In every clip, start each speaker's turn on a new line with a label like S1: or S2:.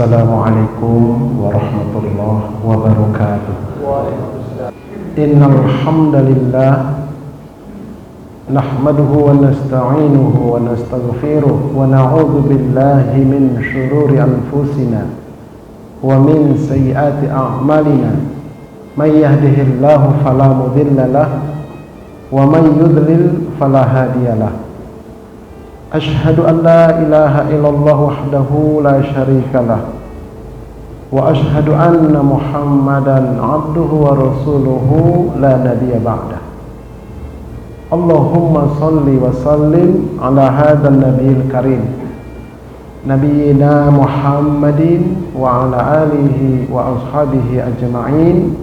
S1: Assalamualaikum warahmatullahi wabarakatuh. Innal hamdalillah nahmaduhu wa nasta'inuhu wa nastaghfiruh wa na'udzu billahi min shururi anfusina wa min sayyiati a'malina. May yahdihillahu fala mudilla lahu wa may yudlil fala hadiyalah. Ashhadu an la ilaha illallah wahdahu la syarika lah wa ashhadu anna Muhammadan abduhu wa rasuluhu la nabiyya ba'dah. Allahumma salli wa sallim ala hadzal nabiyil karim nabiyyina Muhammadin wa ala alihi wa ashabihi ajma'in.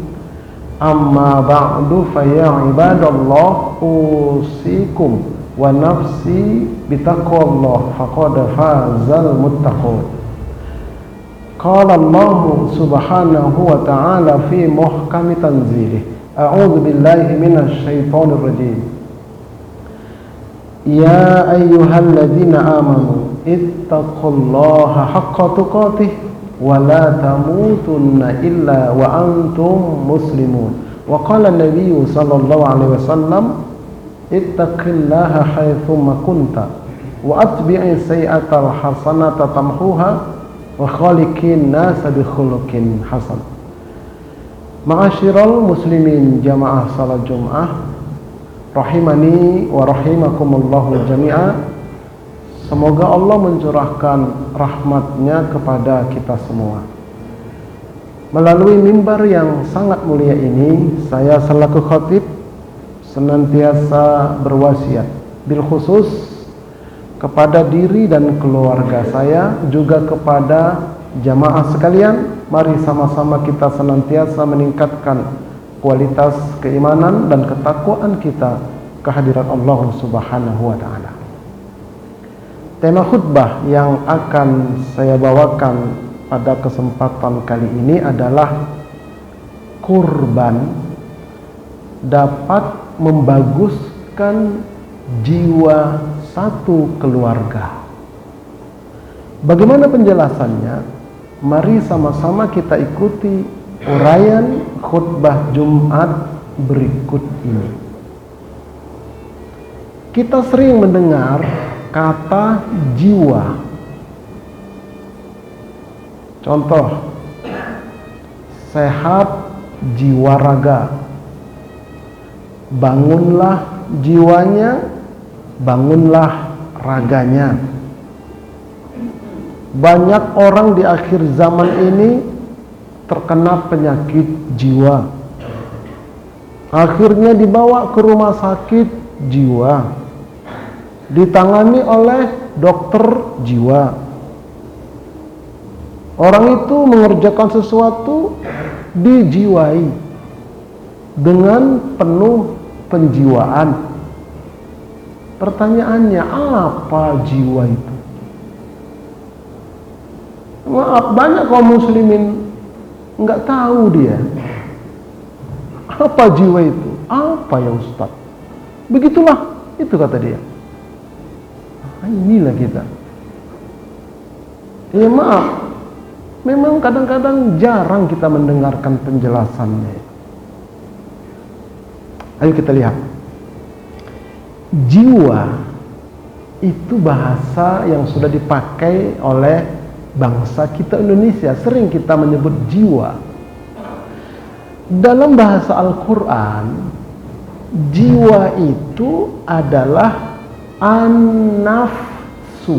S1: Amma ba'du, fa ya ibadallah, usikum wa nafsi bitaqwallah faqad fazal muttaqun. Qala Allah subhanahu wa ta'ala fi muhkami tanzilih. A'udzu billahi minasy syaithanir rajim. Ya ayyuhalladzina amanu ittaqullaha haqqa tuqatih wa la tamutunna illa wa antum muslimun. Wa qala an-nabiy sallallahu alaihi wasallam ittaqillaha haitsuma kunta wa atbi'i sayyi'atal hasanata tamhuha wa khaliqin nasa bi khuluqin hasan. Ma'asyiral muslimin jamaah salat Jumat rahimani wa rahimakumullahu jami'a. Semoga Allah mencurahkan rahmatnya kepada kita semua. Melalui mimbar yang sangat mulia ini, saya selaku khatib senantiasa berwasiat bil khusus kepada diri dan keluarga saya, juga kepada jamaah sekalian. Mari sama-sama kita senantiasa meningkatkan kualitas keimanan dan ketakwaan kita kehadirat Allah Subhanahu wa ta'ala. Tema khutbah yang akan saya bawakan pada kesempatan kali ini adalah kurban dapat membaguskan jiwa satu keluarga. Bagaimana penjelasannya? Mari sama-sama kita ikuti uraian khutbah Jumat berikut ini. Kita sering mendengar kata jiwa. Contoh, sehat jiwa raga. Bangunlah jiwanya, bangunlah raganya. Banyak orang di akhir zaman ini terkena penyakit jiwa. Akhirnya dibawa ke rumah sakit jiwa, ditangani oleh dokter jiwa. Orang itu mengerjakan sesuatu dijiwai dengan penuh penjiwaan. Pertanyaannya, apa jiwa itu? Maaf, banyak kaum muslimin nggak tahu dia apa jiwa itu. Apa ya Ustaz? Begitulah, itu kata dia. Inilah kita. Ya maaf, memang kadang-kadang jarang kita mendengarkan penjelasannya. Ayo kita lihat. Jiwa itu bahasa yang sudah dipakai oleh bangsa kita Indonesia. Sering kita menyebut jiwa. Dalam bahasa Al-Quran, jiwa itu adalah an-nafsu,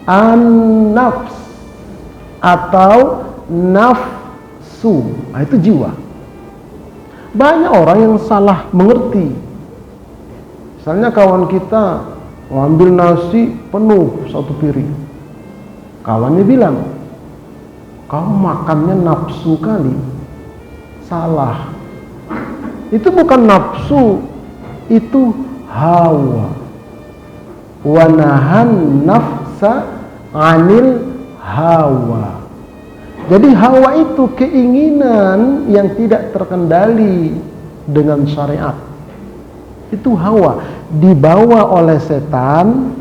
S1: an-nafs atau nafsu. Nah, itu jiwa. Banyak orang yang salah mengerti. Misalnya kawan kita ngambil nasi penuh satu piring. Kawannya bilang, kamu makannya nafsu kali. Salah. Itu bukan nafsu, itu hawa. Wa nahan nafsa 'anil hawa. Jadi hawa itu keinginan yang tidak terkendali dengan syariat. Itu hawa, dibawa oleh setan,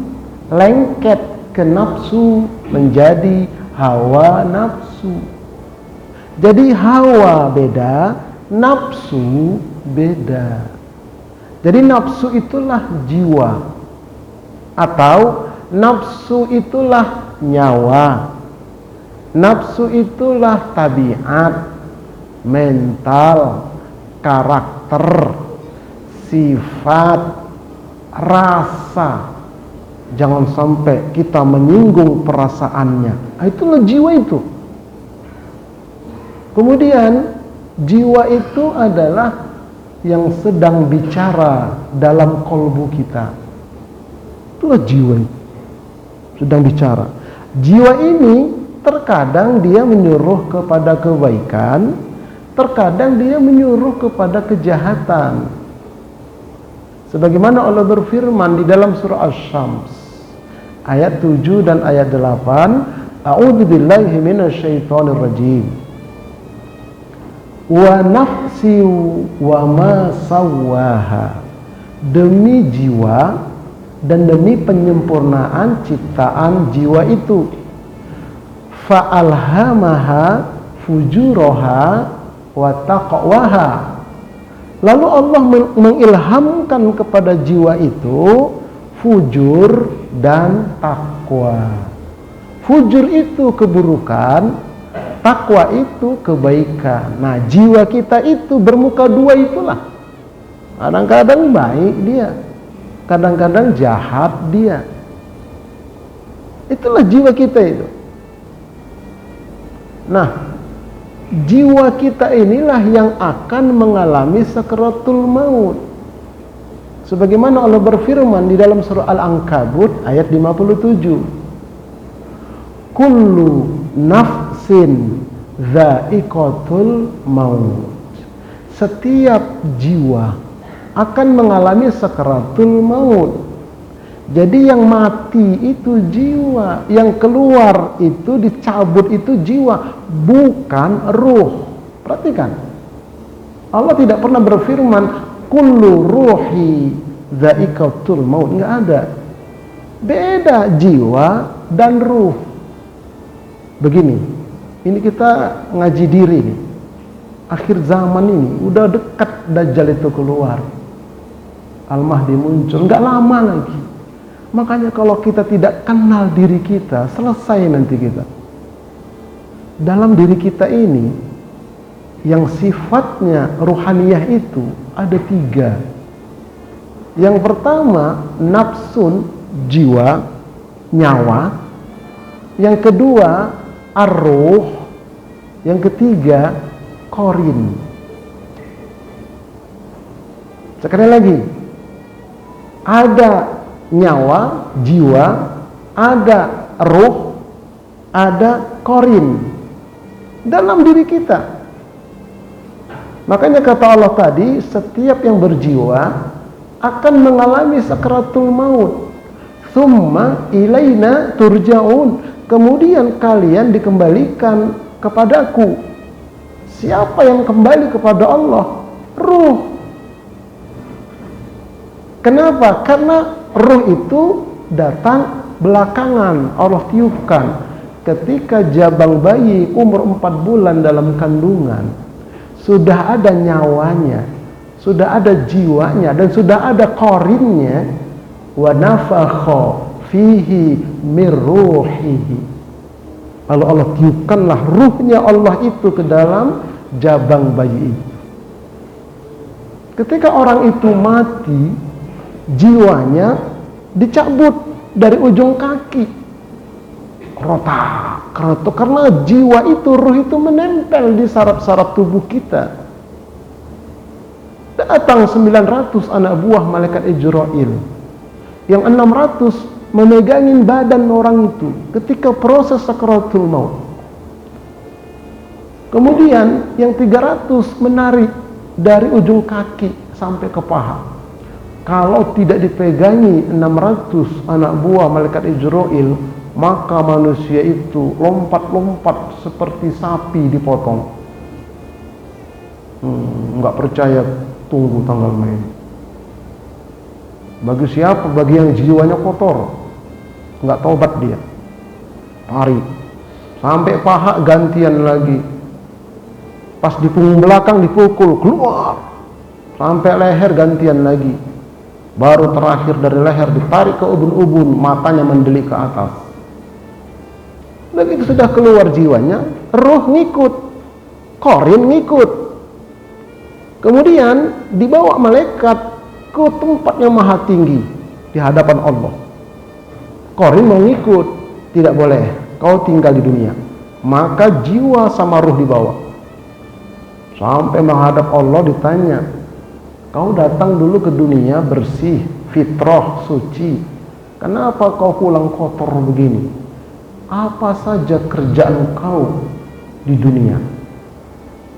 S1: lengket ke nafsu menjadi hawa nafsu. Jadi hawa beda, nafsu beda. Jadi nafsu itulah jiwa, atau nafsu itulah nyawa, nafsu itulah tabiat, mental, karakter, sifat, rasa. Jangan sampai kita menyinggung perasaannya. Itulah jiwa itu. Kemudian jiwa itu adalah yang sedang bicara dalam kolbu kita. Itulah jiwa itu, sedang bicara. Jiwa ini terkadang dia menyuruh kepada kebaikan, terkadang dia menyuruh kepada kejahatan. Sebagaimana Allah berfirman di dalam surah Asy-Syams ayat 7 dan ayat 8, A'udzubillahi minasyaitonir rajim. Wa nafsi wa ma sawwaha. Demi jiwa dan demi penyempurnaan ciptaan jiwa itu. Fa'alhamaha fujuraha wa taqwaha. Lalu Allah mengilhamkan kepada jiwa itu fujur dan takwa. Fujur itu keburukan, takwa itu kebaikan. Nah, jiwa kita itu bermuka dua itulah. Kadang-kadang baik dia, kadang-kadang jahat dia. Itulah jiwa kita itu. Nah, jiwa kita inilah yang akan mengalami sakaratul maut. Sebagaimana Allah berfirman di dalam surah Al-Ankabut ayat 57. Kullu nafsin dha'iqatul maut. Setiap jiwa akan mengalami sakaratul maut. Jadi yang mati itu jiwa, yang keluar itu dicabut itu jiwa, bukan ruh. Perhatikan, Allah tidak pernah berfirman kullu ruhi dha'iqatul maut. Nggak ada. Beda jiwa dan ruh. Begini, ini kita ngaji diri nih. Akhir zaman ini udah dekat Dajjal itu keluar, Al-Mahdi muncul, nggak lama lagi. Makanya kalau kita tidak kenal diri kita, selesai nanti kita. Dalam diri kita ini, yang sifatnya ruhaniyah itu ada 3. Yang pertama, nafsun, jiwa, nyawa. Yang kedua, ar-ruh. Yang ketiga, qarin. Sekali lagi, ada nyawa, jiwa, ada ruh, ada qarin dalam diri kita. Makanya kata Allah tadi, setiap yang berjiwa akan mengalami sakaratul maut. Tsumma ilaina turja'un. Kemudian kalian dikembalikan kepadaku. Siapa yang kembali kepada Allah? Ruh. Kenapa? Karena ruh itu datang belakangan, Allah tiupkan ketika jabang bayi umur 4 bulan dalam kandungan. Sudah ada nyawanya, sudah ada jiwanya, dan sudah ada qarinnya. Wa nafakha fihi min ruhihi. Lalu Allah tiupkanlah ruhnya Allah itu ke dalam jabang bayi itu. Ketika orang itu mati, jiwanya dicabut dari ujung kaki, rotak, karena jiwa itu, ruh itu menempel di saraf-saraf tubuh kita. Datang 900 anak buah malaikat Ijrail, yang 600 memegangin badan orang itu ketika proses sakaratul maut. Kemudian yang 300 menarik dari ujung kaki sampai ke paha. Kalau tidak dipegangi 600 anak buah malaikat Ijrail, maka manusia itu lompat-lompat seperti sapi dipotong. Nggak percaya, tunggu tanggal main. Bagi siapa? Bagi yang jiwanya kotor. nggak tobat dia, tarik sampai paha gantian lagi, pas di punggung belakang dipukul keluar, sampai leher gantian lagi, baru terakhir dari leher ditarik ke ubun-ubun, matanya mendelik ke atas. Begitu sudah keluar jiwanya, roh ngikut, korin ngikut, kemudian dibawa malaikat ke tempat yang maha tinggi di hadapan Allah. Korin mau ngikut, tidak boleh, kau tinggal di dunia. Maka jiwa sama ruh dibawa sampai menghadap Allah, ditanya, kau datang dulu ke dunia bersih, fitrah, suci, kenapa kau pulang kotor begini? Apa saja kerjaan kau di dunia?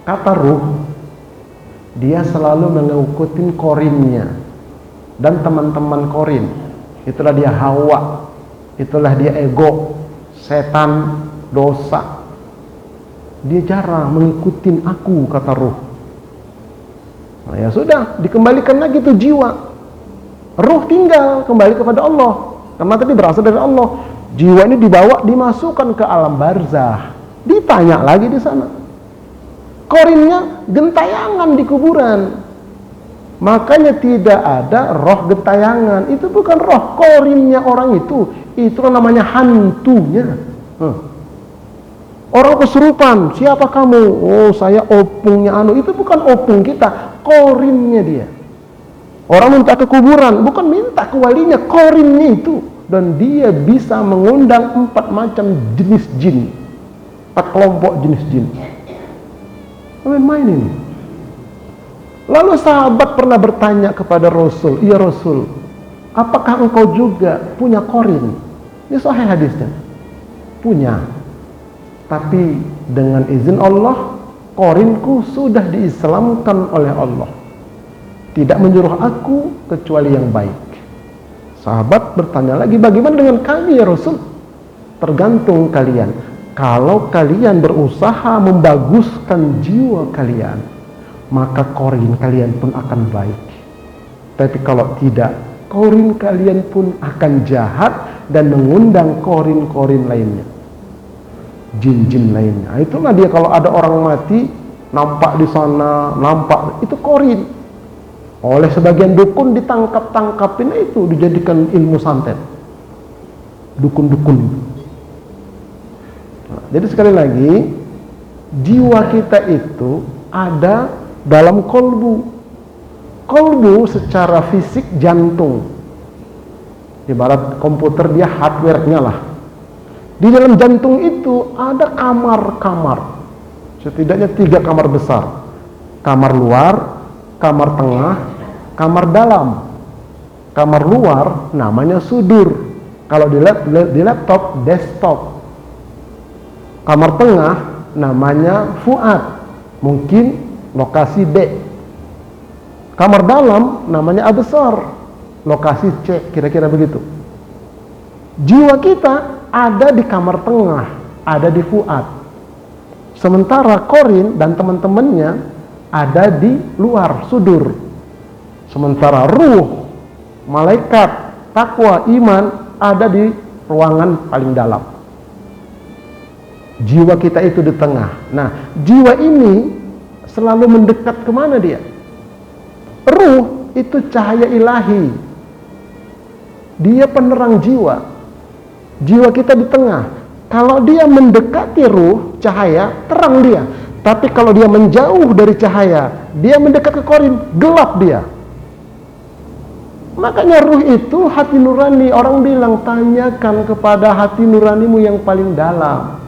S1: Kata ruh, dia selalu mengikuti korinnya dan teman-teman korin. Itulah dia Hawa, itulah dia ego, setan, dosa. Dia jarang mengikuti aku, kata ruh. Nah, ya sudah, dikembalikan lagi tuh jiwa. Ruh tinggal kembali kepada Allah, karena tadi berasal dari Allah. Jiwa ini dibawa, dimasukkan ke alam barzah, ditanya lagi di sana. Korinnya gentayangan di kuburan. Makanya tidak ada roh gentayangan. Itu bukan roh, korinnya orang itu. Itu namanya hantunya. Orang kesurupan, siapa kamu? Oh, saya opungnya anu. Itu bukan opung kita, korinnya dia. Orang minta ke kuburan, bukan minta ke walinya, korinnya itu. Dan dia bisa mengundang 4 macam jenis jin, 4 kelompok jenis jin. Main-main ini. Lalu sahabat pernah bertanya kepada Rasul, ya Rasul, apakah engkau juga punya korin? Ini sahih hadisnya. Punya. Tapi dengan izin Allah, korinku sudah diislamkan oleh Allah. Tidak menyuruh aku kecuali yang baik. Sahabat bertanya lagi, bagaimana dengan kami ya Rasul? Tergantung kalian. Kalau kalian berusaha membaguskan jiwa kalian, maka korin kalian pun akan baik. Tapi kalau tidak, korin kalian pun akan jahat dan mengundang korin-korin lainnya, jin-jin lainnya. Nah, itulah dia, kalau ada orang mati nampak di sana, nampak itu korin. Oleh sebagian dukun ditangkap-tangkapin, itu dijadikan ilmu santet, dukun-dukun. Nah, jadi sekali lagi, jiwa kita itu ada dalam kolbu. Kolbu secara fisik jantung, ibarat komputer, dia hardware-nya lah. Di dalam jantung itu ada kamar-kamar, setidaknya 3 kamar besar. Kamar luar, kamar tengah, kamar dalam. Kamar luar namanya sudur, kalau di laptop desktop. Kamar tengah namanya fuad, mungkin lokasi D. Kamar dalam namanya absar, lokasi C, kira-kira begitu. Jiwa kita ada di kamar tengah, ada di fuad. Sementara korin dan teman-temannya ada di luar sudur. Sementara ruh, malaikat, takwa, iman ada di ruangan paling dalam. Jiwa kita itu di tengah. Nah, jiwa ini selalu mendekat kemana dia? Ruh itu cahaya ilahi, dia penerang jiwa. Jiwa kita di tengah. Kalau dia mendekati ruh, cahaya, terang dia. Tapi kalau dia menjauh dari cahaya, dia mendekat ke korin, gelap dia. Makanya ruh itu hati nurani. Orang bilang, tanyakan kepada hati nuranimu yang paling dalam.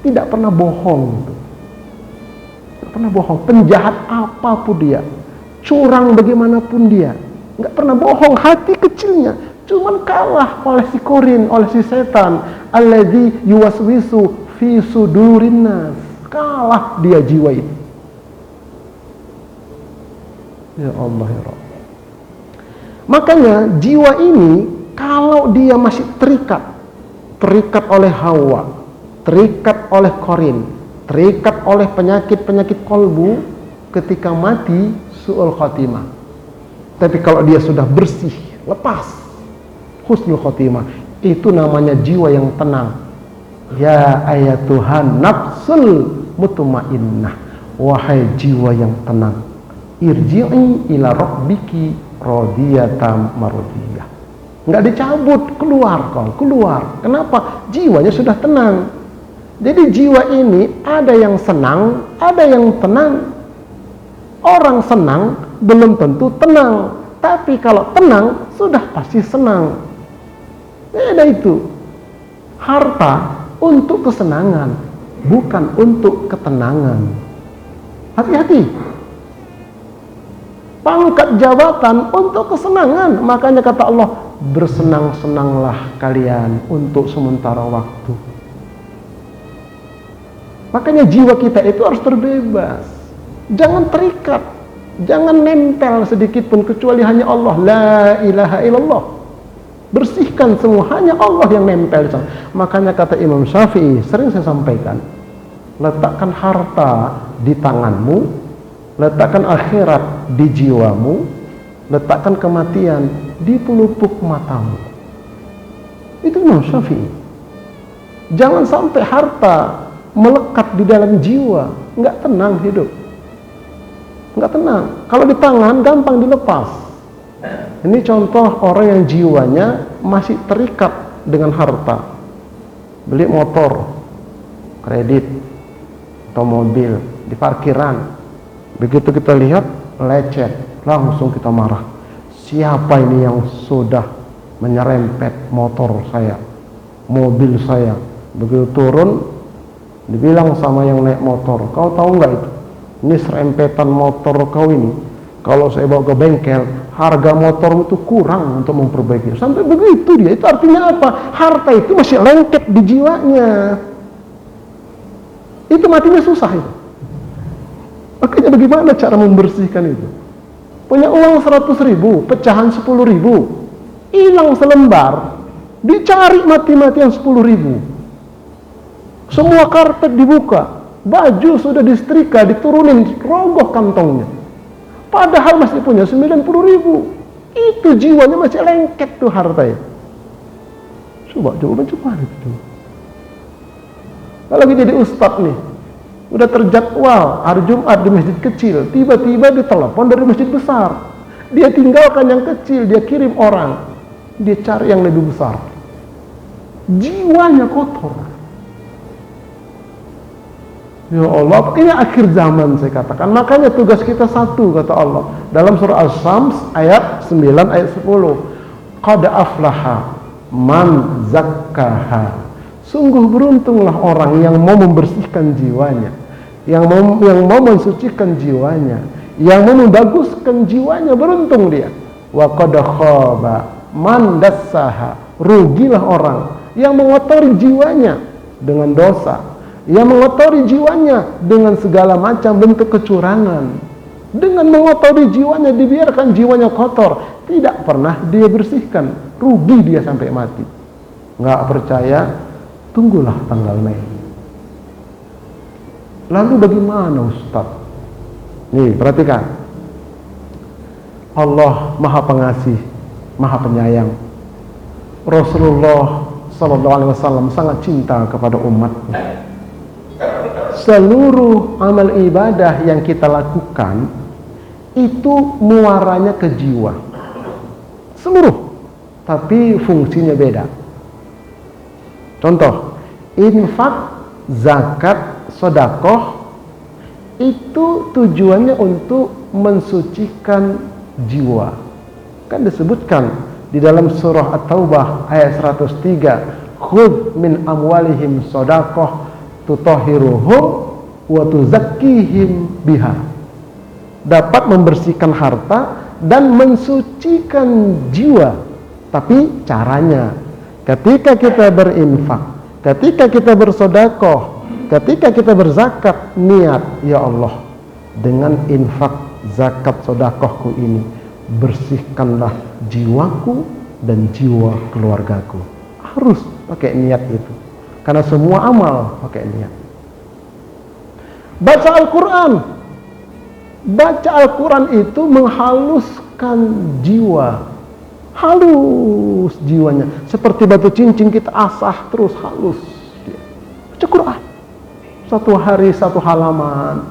S1: Tidak pernah bohong. Tidak pernah bohong. Penjahat apapun dia, curang bagaimanapun dia, nggak pernah bohong. Hati kecilnya cuman kalah oleh si korin, oleh si setan. Alladzi yuwaswisu fi sudurin nas. Kalah dia jiwa ini. Ya Allah ya Rabb. Makanya jiwa ini kalau dia masih terikat oleh hawa, terikat oleh korin, terikat oleh penyakit-penyakit kolbu, ketika mati su'ul khotimah. Tapi kalau dia sudah bersih, lepas, husnul khotimah, Itu namanya jiwa yang tenang. Ya ayatuhan nafsul mutmainnah, wahai jiwa yang tenang, irji'i ila rabbiki radiyatan mardiyah. Enggak dicabut, keluar kau, keluar. Kenapa? Jiwanya sudah tenang. Jadi jiwa ini ada yang senang, ada yang tenang. Orang senang belum tentu tenang, tapi kalau tenang sudah pasti senang. Beda itu. Harta untuk kesenangan, bukan untuk ketenangan. Hati-hati. Pangkat jabatan untuk kesenangan. Makanya kata Allah, bersenang-senanglah kalian untuk sementara waktu. Makanya jiwa kita itu harus terbebas. Jangan terikat, jangan nempel sedikit pun kecuali hanya Allah. La ilaha illallah. Bersihkan semua, hanya Allah yang nempel. Makanya kata Imam Syafi'i, sering saya sampaikan, letakkan harta di tanganmu, letakkan akhirat di jiwamu, letakkan kematian di pelupuk matamu. Itu Imam Syafi'i. Jangan sampai harta melekat di dalam jiwa, nggak tenang hidup, nggak tenang. Kalau di tangan gampang dilepas. Ini contoh orang yang jiwanya masih terikat dengan harta. Beli motor, kredit, atau mobil di parkiran. Begitu kita lihat lecet, langsung kita marah. Siapa ini yang sudah menyerempet motor saya, mobil saya? Begitu turun, dibilang sama yang naik motor, kau tahu nggak itu? Ini serempetan motor kau ini, kalau saya bawa ke bengkel, harga motor itu kurang untuk memperbaiki. Sampai begitu dia. Itu artinya apa? Harta itu masih lengket di jiwanya. Itu matinya susah itu. Makanya bagaimana cara membersihkan itu? Punya uang 100.000, pecahan 10.000, hilang selembar, dicari mati-matian 10.000. Semua karpet dibuka, baju sudah disetrika, diturunin, roboh kantongnya. Padahal masih punya 90.000. Itu jiwanya masih lengket tuh hartanya. Coba macam itu. Kalau kita jadi ustadz nih, udah terjadwal hari Jumat di masjid kecil, tiba-tiba ditelepon dari masjid besar. Dia tinggalkan yang kecil, dia kirim orang, dia cari yang lebih besar. Jiwanya kotor. Ya Allah, ini akhir zaman saya katakan. Makanya tugas kita satu, kata Allah dalam surah As-Sams ayat 9 ayat 10. Qad aflaha man zakkaha. Sungguh beruntunglah orang yang mau membersihkan jiwanya, yang mau mensucikan jiwanya, yang mau membaguskan jiwanya. Beruntung dia. Wa qad khaba man dassaha. Rugilah orang yang mengotori jiwanya dengan dosa, yang mengotori jiwanya dengan segala macam bentuk kecurangan. Dengan mengotori jiwanya, dibiarkan jiwanya kotor, tidak pernah dia bersihkan, rugi dia sampai mati. Nggak percaya, tunggulah tanggal Mei. Lalu bagaimana Ustaz? Nih, perhatikan. Allah Maha Pengasih, Maha Penyayang. Rasulullah SAW sangat cinta kepada umatnya. Seluruh amal ibadah yang kita lakukan itu muaranya ke jiwa. Seluruh, tapi fungsinya beda. Contoh, infak, zakat, sedekah itu tujuannya untuk mensucikan jiwa. Kan disebutkan di dalam surah At-Taubah ayat 103, khudh min amwalihim sedekah tutahhiruhum wa tuzakkihim biha. Dapat membersihkan harta dan mensucikan jiwa. Tapi caranya, ketika kita berinfak, ketika kita bersedekah, ketika kita berzakat, niat, ya Allah, dengan infak, zakat, sedekahku ini, bersihkanlah jiwaku dan jiwa keluargaku. Harus pakai niat itu. Karena semua amal pakai niat. Baca Al-Quran. Baca Al-Quran itu menghaluskan jiwa. halus jiwanya, seperti batu cincin kita asah terus halus. Baca Quran satu hari satu halaman,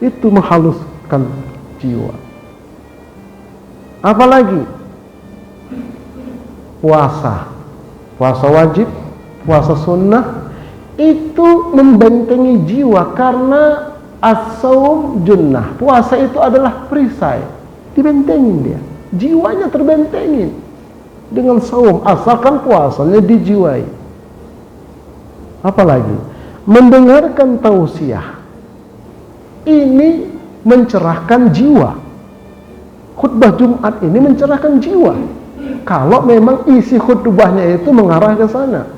S1: itu menghaluskan jiwa. Apalagi puasa wajib, puasa sunnah, itu membentengi jiwa, karena as-saum junnah, puasa itu adalah perisai, dibentengin dia, jiwanya terbentengin dengan saum, asalkan puasanya dijiwai. Apalagi mendengarkan tausiah, ini mencerahkan jiwa. Khutbah Jumat ini mencerahkan jiwa, kalau memang isi khutbahnya itu mengarah ke sana.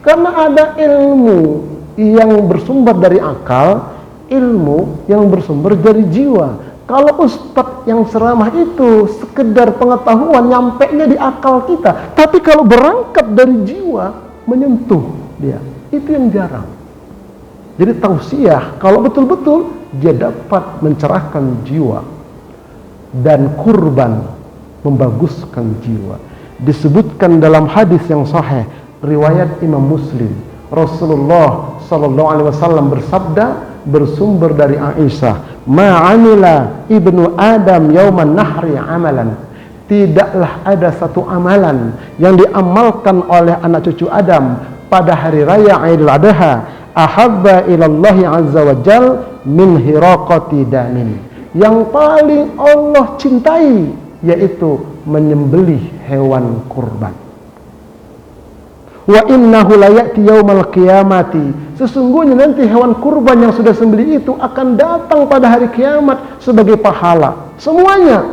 S1: Karena ada ilmu yang bersumber dari akal, ilmu yang bersumber dari jiwa. Kalau ustadz yang ceramah itu sekedar pengetahuan, nyampainya di akal kita, tapi kalau berangkat dari jiwa, menyentuh dia, itu yang jarang. Jadi tausiah kalau betul-betul dia dapat mencerahkan jiwa, dan kurban membaguskan jiwa. Disebutkan dalam hadis yang sahih riwayat Imam Muslim, Rasulullah sallallahu alaihi wasallam bersabda, bersumber dari Aisyah, ma'amila ibnu Adam yauman nahri amalan, tidaklah ada satu amalan yang diamalkan oleh anak cucu Adam pada hari raya Idul Adha ahabba ilallahi azza wa jal min hiraqati damin, yang paling Allah cintai yaitu menyembelih hewan kurban. Wa innahu la ya'ti yaumal qiyamati, sesungguhnya nanti hewan kurban yang sudah sembelih itu akan datang pada hari kiamat sebagai pahala semuanya.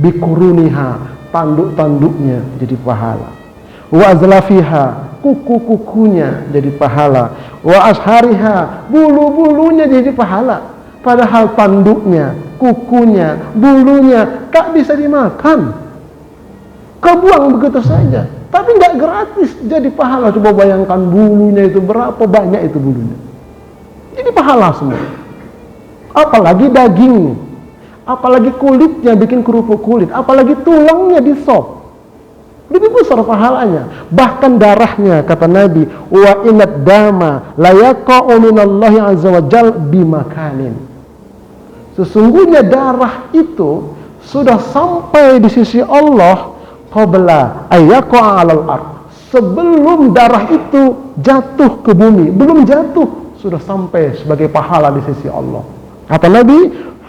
S1: Bikuruniha, tanduk-tanduknya jadi pahala. Wa azlafiha, kuku-kukunya jadi pahala. Wa ashariha, bulu-bulunya jadi pahala. Padahal tanduknya, kukunya, bulunya tak bisa dimakan, kebuang begitu saja. Tapi nggak gratis jadi pahala. Coba bayangkan bulunya itu berapa banyak itu bulunya, jadi pahala semua. Apalagi daging, apalagi kulitnya bikin kerupuk kulit, apalagi tulangnya disop, lebih besar pahalanya. Bahkan darahnya, kata Nabi, wa inad dama la yaqa'u minallahi azza wa jal bimakanin, sesungguhnya darah itu sudah sampai di sisi Allah qabla ayyaqa 'alal ard, sebelum darah itu jatuh ke bumi, belum jatuh sudah sampai sebagai pahala di sisi Allah. Kata Nabi,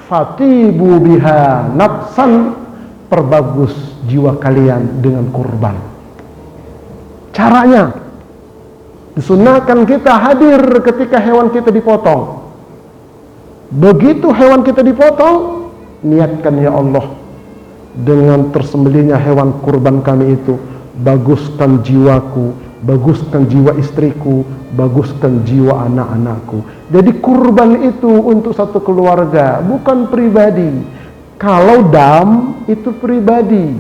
S1: fatibu biha nafsan, perbagus jiwa kalian dengan kurban. Caranya, disunahkan kita hadir ketika hewan kita dipotong. Begitu hewan kita dipotong, niatkan, ya Allah, dengan tersembelihnya hewan kurban kami itu, baguskan jiwaku, baguskan jiwa istriku, baguskan jiwa anak-anakku. Jadi kurban itu untuk satu keluarga, bukan pribadi. Kalau dam itu pribadi,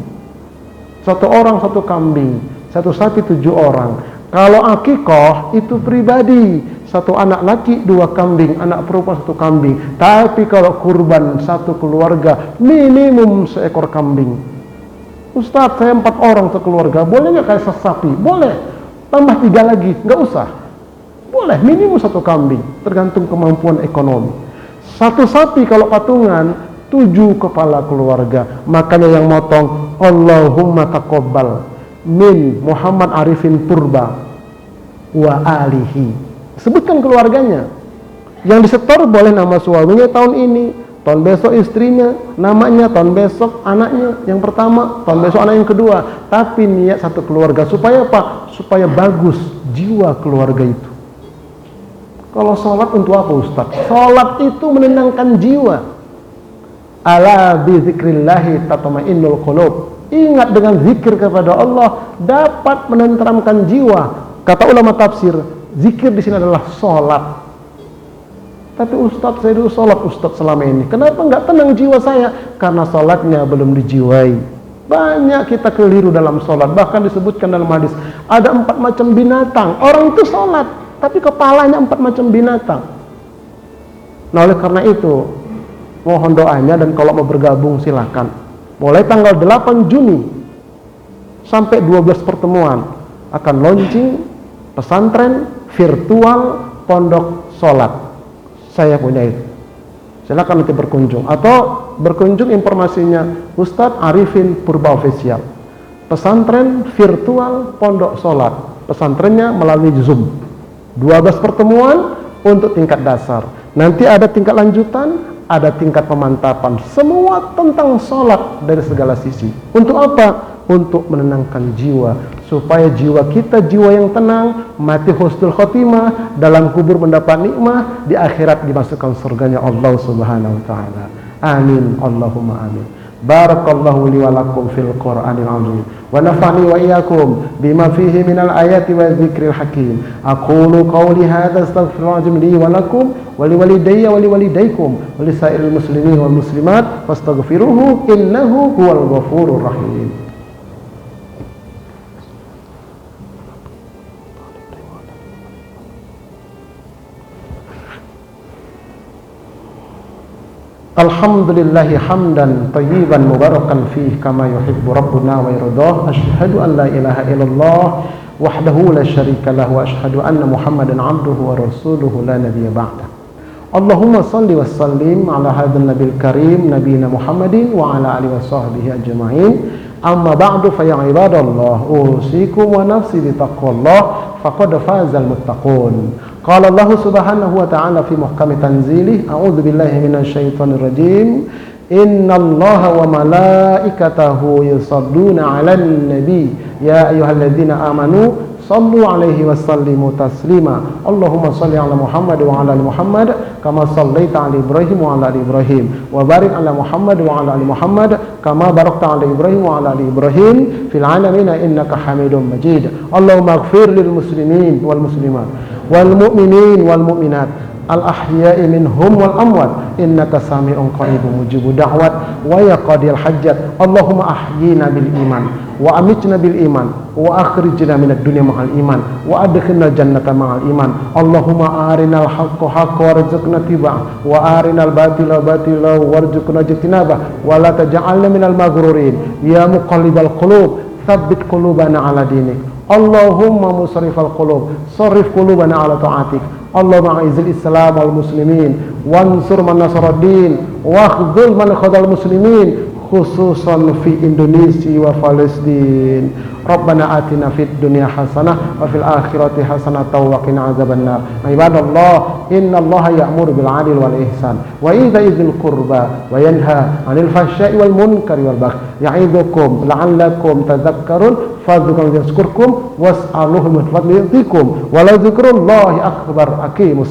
S1: satu orang satu kambing, satu sapi 7 orang. Kalau akikoh itu pribadi, satu anak laki 2 kambing, anak perempuan 1 kambing. Tapi kalau kurban satu keluarga, minimum seekor kambing. Ustaz, saya 4 orang sekeluarga, boleh nggak kayak sapi? Boleh, tambah 3 lagi, nggak usah. Boleh, minimum 1 kambing, tergantung kemampuan ekonomi. 1 sapi kalau patungan, 7 kepala keluarga. Makanya yang motong, Allahumma taqabbal min Muhammad Arifin Purba wa alihi. Sebutkan keluarganya. Yang disetor boleh nama suaminya tahun ini, tahun besok istrinya, namanya tahun besok anaknya yang pertama, tahun besok anak yang kedua. Tapi niat satu keluarga. Supaya apa? Supaya bagus jiwa keluarga itu. Kalau sholat untuk apa, Ustaz? Sholat itu menenangkan jiwa. Ala bi zikrillahi tatma'innul qulub. Ingat, dengan zikir kepada Allah dapat menenteramkan jiwa. Kata ulama tafsir, zikir di sini adalah sholat. Tapi Ustaz, saya dulu sholat Ustaz selama ini, kenapa nggak tenang jiwa saya? Karena sholatnya belum dijiwai. Banyak kita keliru dalam sholat. Bahkan disebutkan dalam hadis, ada 4 macam binatang. Orang itu sholat, tapi kepalanya 4 macam binatang. Nah, oleh karena itu, mohon doanya, dan kalau mau bergabung silakan. mulai tanggal 8 Juni sampai 12 pertemuan akan launching pesantren virtual pondok sholat. Saya punya itu. Silakan nanti berkunjung atau berkunjung informasinya Ustadz Arifin Purba Official. Pesantren virtual pondok sholat. Pesantrennya melalui Zoom. 12 pertemuan untuk tingkat dasar. Nanti ada tingkat lanjutan, ada tingkat pemantapan. Semua tentang sholat dari segala sisi. Untuk apa? Untuk menenangkan jiwa, supaya jiwa kita jiwa yang tenang, mati husnul khotimah, dalam kubur mendapat nikmah, di akhirat dimasukkan surganya Allah Subhanahu wa taala. Amin, Allahumma amin. Barakallahu li wa lakum fil Qur'anil azim wa nafa'ni wa iyyakum bima fihi minal ayati wa dzikril hakim. Aqulu qawli hadza astaghfirullahaladzim li wa lakum wa li walidayya wa li walidaykum wa li sa'iril muslimin wal muslimat fastaghfiruhu innahu huwal ghafurur rahim. Alhamdulillahi hamdan tayyiban mubarakan fih kama yuhibbu rabbuna wa yardah. Asyhadu an la ilaha illallah wahdahu la syarika lahu wa asyhadu anna Muhammadan abduhu wa rasuluhu la nabiyya ba'dah. Allahumma salli wa sallim ala hadzal nabiyil karim nabiyina Muhammadin wa ala alihi wa sahbihi ajma'in. Amma ba'du fa ya ibadallah usikum wa nafsi bi taqwallah faqad fazal muttaqun. Qala Allah subhanahu wa ta'ala fi muhkami tanzilih, a'udzu billahi minasy syaithanir rajim. Innallaha wa malaikatahu yusholluna 'alan nabi ya ayyuhalladzina amanu sallu 'alaihi wa sallimu taslima. Allahumma shalli 'ala Muhammad wa 'ala ali Muhammad kama shallaita 'ala Ibrahim wa 'ala ali Ibrahim wa barik 'ala Muhammad wa 'ala ali Muhammad kama barakta 'ala Ibrahim wa 'ala ali Ibrahim fil 'alamin innaka Hamidum Majid. Allahumma ighfir lil muslimin wal muslimat wal mu'minin wal mu'minat al ahya'i minhum wal amwat innaka sami'un qaribun mujibud da'wat wa yaqdil hajjat. Allahumma ahyina bil iman wa amitna bil iman wa akhrijna minad dunya ma'al iman wa adkhilna jannata ma'al iman. Allahumma arinal haqqa haqqan warzuqna tiba'ah wa arinal batila batila warzuqna ijtinabah wa la taj'alna minal maghrurin. Ya muqallibal qulub tsabbit qulubana ala dinik. Allahumma musrifal qulub sarrif qulubana ala ta'atik. Allahumma a'izil islam wal muslimin wansur man nasaraddin wa khudhul man khadal muslimin khususan fi Indonesia wa Palestin. Rabbana atina fid dunya hasanah wa fil akhirati hasanah wa qina azabannar. Ibadallah, innallaha ya'muru bil 'adli wal ihsan wa idza'i dzil qurba wa yanha 'anil fahsya'i wal munkari wal baghi ya'idzukum la'allakum tadhakkarun fadhkurullaha yazkurkum was'aluhu min fadlihi yu'tikum wa la dzikrullahi akbar. Aqimus